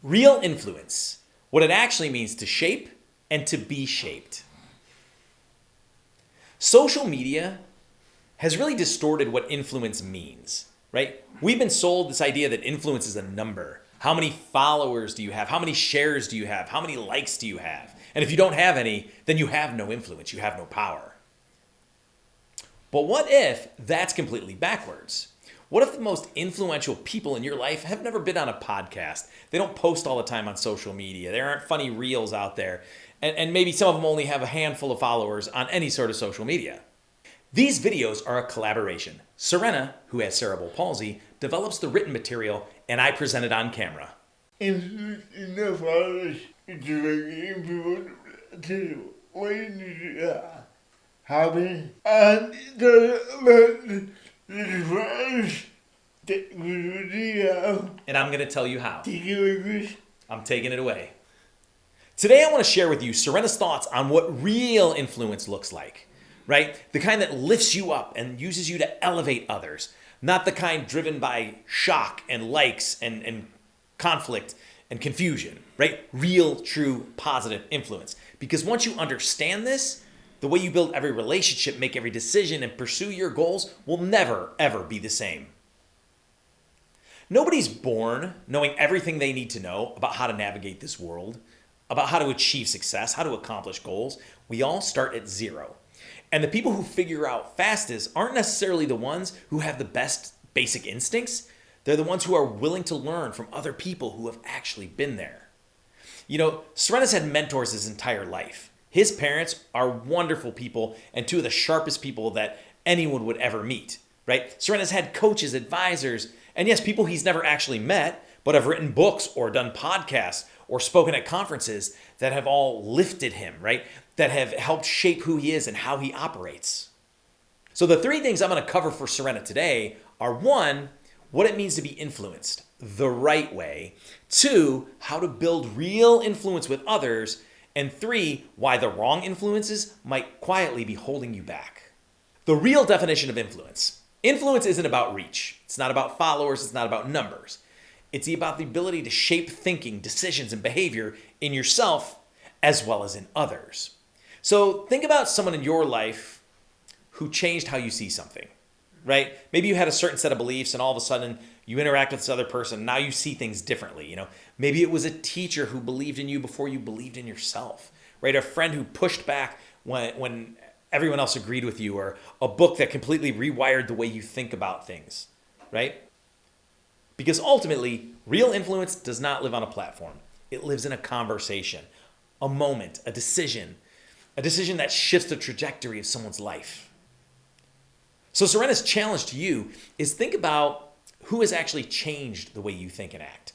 Real influence, what it actually means to shape and to be shaped. Social media has really distorted what influence means, right? We've been sold this idea that influence is a number. How many followers do you have? How many shares do you have? How many likes do you have? And if you don't have any, then you have no influence, you have no power. But what if that's completely backwards? What if the most influential people in your life have never been on a podcast? They don't post all the time on social media. There aren't funny reels out there. And maybe some of them only have a handful of followers on any sort of social media. These videos are a collaboration. Sourena, who has cerebral palsy, develops the written material, and I present it on camera. And I'm going to tell you how. I'm taking it away. Today I want to share with you Sourena's thoughts on what real influence looks like, right? The kind that lifts you up and uses you to elevate others, not the kind driven by shock and likes and conflict and confusion, right? Real, true, positive influence. Because once you understand this, the way you build every relationship, make every decision, and pursue your goals will never, ever be the same. Nobody's born knowing everything they need to know about how to navigate this world, about how to achieve success, how to accomplish goals. We all start at zero. And the people who figure out fastest aren't necessarily the ones who have the best basic instincts. They're the ones who are willing to learn from other people who have actually been there. You know, Sourena's had mentors his entire life. His parents are wonderful people and two of the sharpest people that anyone would ever meet, right? Sourena's had coaches, advisors, and yes, people he's never actually met, but have written books or done podcasts or spoken at conferences that have all lifted him, right? That have helped shape who he is and how he operates. So the three things I'm going to cover for Sourena today are: one, what it means to be influenced the right way; two, how to build real influence with others; and three, why the wrong influences might quietly be holding you back. The real definition of influence. Influence isn't about reach. It's not about followers. It's not about numbers. It's about the ability to shape thinking, decisions, and behavior in yourself as well as in others. So think about someone in your life who changed how you see something, right? Maybe you had a certain set of beliefs and all of a sudden you interact with this other person. Now you see things differently. Maybe it was a teacher who believed in you before you believed in yourself, right? A friend who pushed back when everyone else agreed with you, or a book that completely rewired the way you think about things, right? Because ultimately, real influence does not live on a platform. It lives in a conversation, a moment, a decision that shifts the trajectory of someone's life. So Sourena's challenge to you is think about who has actually changed the way you think and act.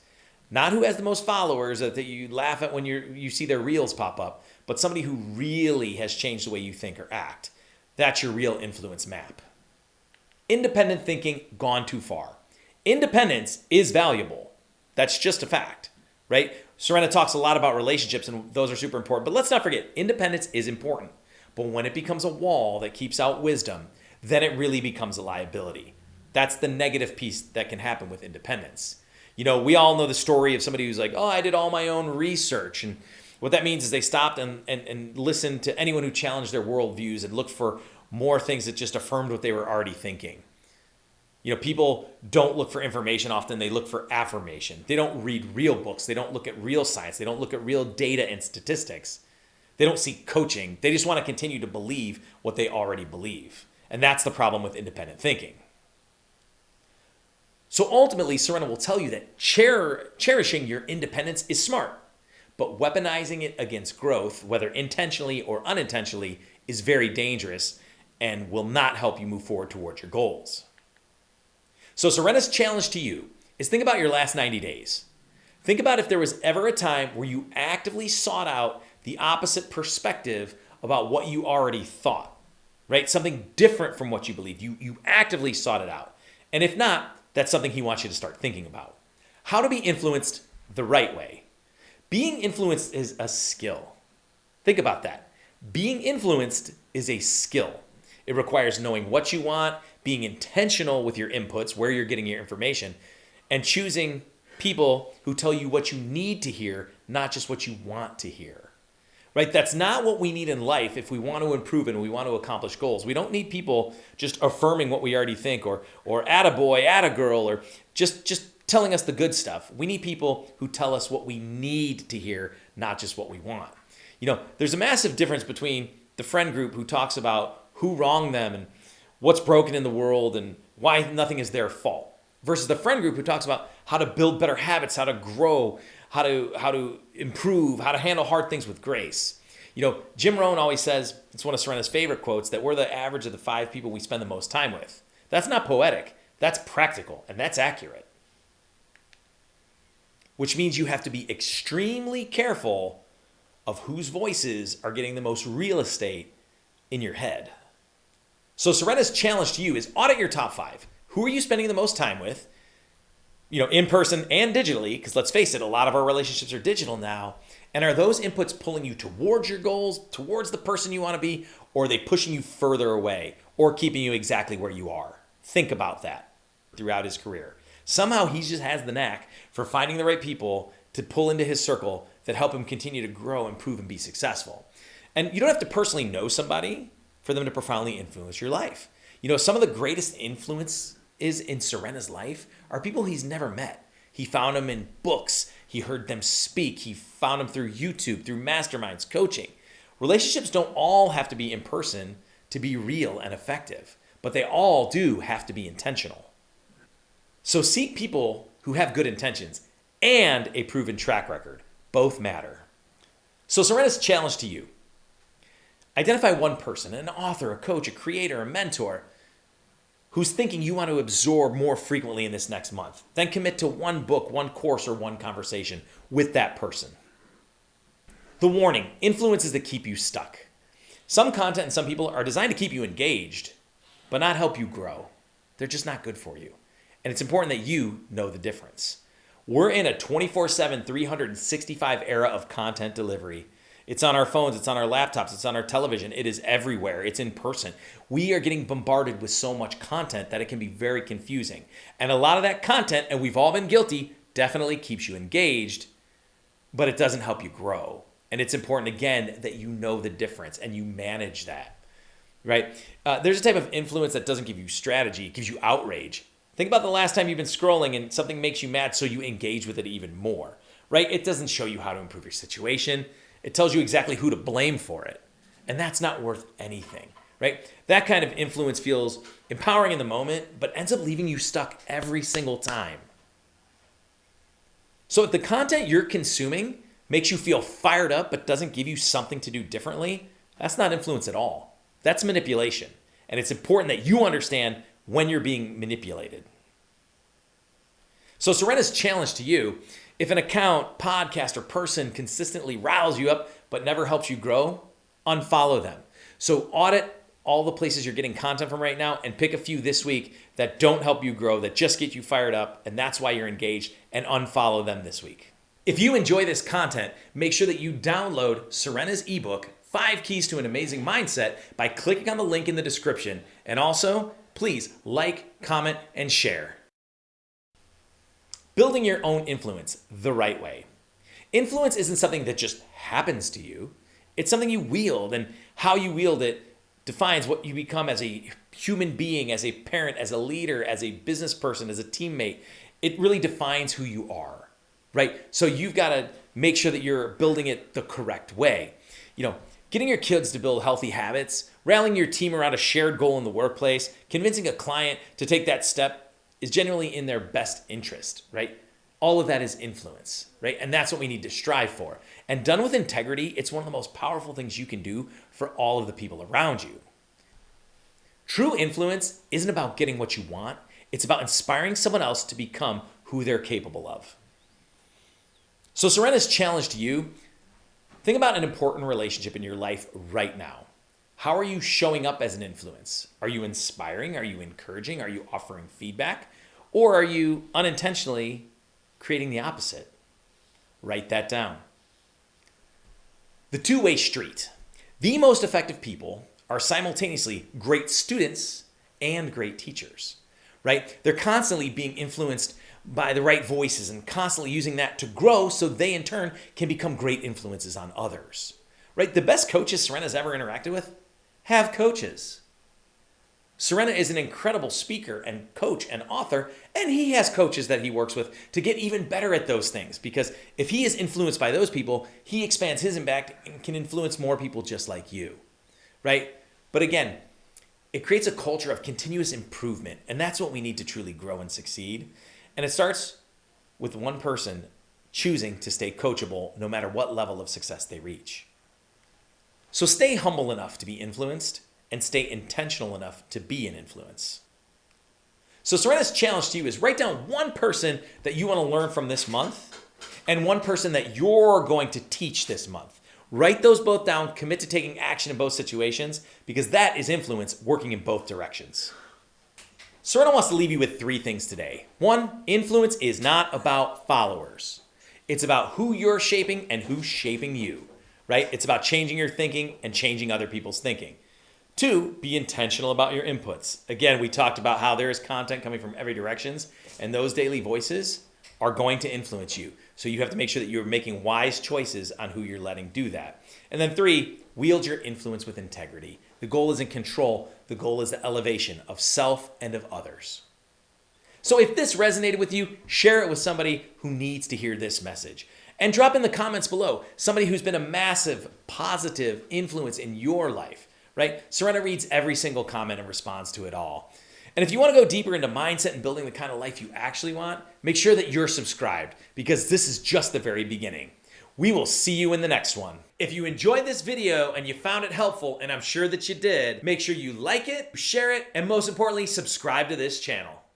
Not who has the most followers that you laugh at when you see their reels pop up, but somebody who really has changed the way you think or act. That's your real influence map. Independent thinking gone too far. Independence is valuable. That's just a fact, right? Sourena talks a lot about relationships, and those are super important. But let's not forget, independence is important. But when it becomes a wall that keeps out wisdom, then it really becomes a liability. That's the negative piece that can happen with independence. We all know the story of somebody who's like, oh, I did all my own research. And what that means is they stopped and listened to anyone who challenged their worldviews and looked for more things that just affirmed what they were already thinking. People don't look for information often. They look for affirmation. They don't read real books. They don't look at real science. They don't look at real data and statistics. They don't seek coaching. They just want to continue to believe what they already believe. And that's the problem with independent thinking. So ultimately, Sourena will tell you that cherishing your independence is smart, but weaponizing it against growth, whether intentionally or unintentionally, is very dangerous and will not help you move forward towards your goals. So Sourena's challenge to you is think about your last 90 days. Think about if there was ever a time where you actively sought out the opposite perspective about what you already thought, right? Something different from what you believed. You actively sought it out. And if not, that's something he wants you to start thinking about. How to be influenced the right way. Being influenced is a skill. Think about that. Being influenced is a skill. It requires knowing what you want, being intentional with your inputs, where you're getting your information, and choosing people who tell you what you need to hear, not just what you want to hear. Right? That's not what we need in life if we want to improve and we want to accomplish goals. We don't need people just affirming what we already think or attaboy, attagirl, or just telling us the good stuff. We need people who tell us what we need to hear, not just what we want. There's a massive difference between the friend group who talks about who wronged them and what's broken in the world and why nothing is their fault, versus the friend group who talks about how to build better habits, how to grow, how to improve, how to handle hard things with grace. Jim Rohn always says, it's one of Sorena's favorite quotes, that we're the average of the 5 people we spend the most time with. That's not poetic. That's practical, and that's accurate. Which means you have to be extremely careful of whose voices are getting the most real estate in your head. So Sorena's challenge to you is audit your top 5. Who are you spending the most time with? In person and digitally, because let's face it, a lot of our relationships are digital now. And are those inputs pulling you towards your goals, towards the person you want to be, or are they pushing you further away or keeping you exactly where you are? Think about that throughout his career. Somehow he just has the knack for finding the right people to pull into his circle that help him continue to grow, improve, and be successful. And you don't have to personally know somebody for them to profoundly influence your life. Some of the greatest influence is in Sorena's life are people he's never met. He found them in books. He heard them speak. He found them through YouTube, through masterminds, coaching. Relationships don't all have to be in person to be real and effective, but they all do have to be intentional. So seek people who have good intentions and a proven track record. Both matter. So Sorena's challenge to you: identify one person, an author, a coach, a creator, a mentor, who's thinking you want to absorb more frequently in this next month. Then commit to one book, one course, or one conversation with that person. The warning: influences that keep you stuck. Some content and some people are designed to keep you engaged, but not help you grow. They're just not good for you. And it's important that you know the difference. We're in a 24/7, 365 era of content delivery. It's on our phones, it's on our laptops, it's on our television, it is everywhere, it's in person. We are getting bombarded with so much content that it can be very confusing. And a lot of that content, and we've all been guilty, definitely keeps you engaged, but it doesn't help you grow. And it's important, again, that you know the difference and you manage that, right? There's a type of influence that doesn't give you strategy, it gives you outrage. Think about the last time you've been scrolling and something makes you mad, so you engage with it even more, right? It doesn't show you how to improve your situation. It tells you exactly who to blame for it. And that's not worth anything, right? That kind of influence feels empowering in the moment, but ends up leaving you stuck every single time. So if the content you're consuming makes you feel fired up, but doesn't give you something to do differently, that's not influence at all. That's manipulation. And it's important that you understand when you're being manipulated. So Sorena's challenge to you: if an account, podcast, or person consistently riles you up but never helps you grow, unfollow them. So audit all the places you're getting content from right now and pick a few this week that don't help you grow, that just get you fired up, and that's why you're engaged, and unfollow them this week. If you enjoy this content, make sure that you download Sorena's ebook, 5 Keys to an Amazing Mindset, by clicking on the link in the description. And also, please like, comment, and share. Building your own influence the right way. Influence isn't something that just happens to you. It's something you wield, and how you wield it defines what you become as a human being, as a parent, as a leader, as a business person, as a teammate. It really defines who you are, right? So you've got to make sure that you're building it the correct way. Getting your kids to build healthy habits, rallying your team around a shared goal in the workplace, convincing a client to take that step is genuinely in their best interest, right? All of that is influence, right? And that's what we need to strive for. And done with integrity, it's one of the most powerful things you can do for all of the people around you. True influence isn't about getting what you want. It's about inspiring someone else to become who they're capable of. So Sorena's challenge to you: think about an important relationship in your life right now. How are you showing up as an influence? Are you inspiring? Are you encouraging? Are you offering feedback? Or are you unintentionally creating the opposite? Write that down. The two-way street. The most effective people are simultaneously great students and great teachers, right? They're constantly being influenced by the right voices and constantly using that to grow so they in turn can become great influences on others. Right? The best coaches Sourena's ever interacted with have coaches. Sourena is an incredible speaker and coach and author, and he has coaches that he works with to get even better at those things, because if he is influenced by those people, he expands his impact and can influence more people just like you, right? But again, it creates a culture of continuous improvement, and that's what we need to truly grow and succeed. And it starts with one person choosing to stay coachable no matter what level of success they reach. So stay humble enough to be influenced and stay intentional enough to be an influence. So Sourena's challenge to you is write down one person that you want to learn from this month and one person that you're going to teach this month. Write those both down, commit to taking action in both situations, because that is influence working in both directions. Sourena wants to leave you with 3 things today. 1, influence is not about followers. It's about who you're shaping and who's shaping you, right? It's about changing your thinking and changing other people's thinking. 2, be intentional about your inputs. Again, we talked about how there is content coming from every directions, and those daily voices are going to influence you. So you have to make sure that you're making wise choices on who you're letting do that. And then 3, wield your influence with integrity. The goal isn't control. The goal is the elevation of self and of others. So if this resonated with you, share it with somebody who needs to hear this message. And drop in the comments below somebody who's been a massive positive influence in your life, right? Sourena reads every single comment and responds to it all. And if you want to go deeper into mindset and building the kind of life you actually want, make sure that you're subscribed, because this is just the very beginning. We will see you in the next one. If you enjoyed this video and you found it helpful, and I'm sure that you did, make sure you like it, share it, and most importantly, subscribe to this channel.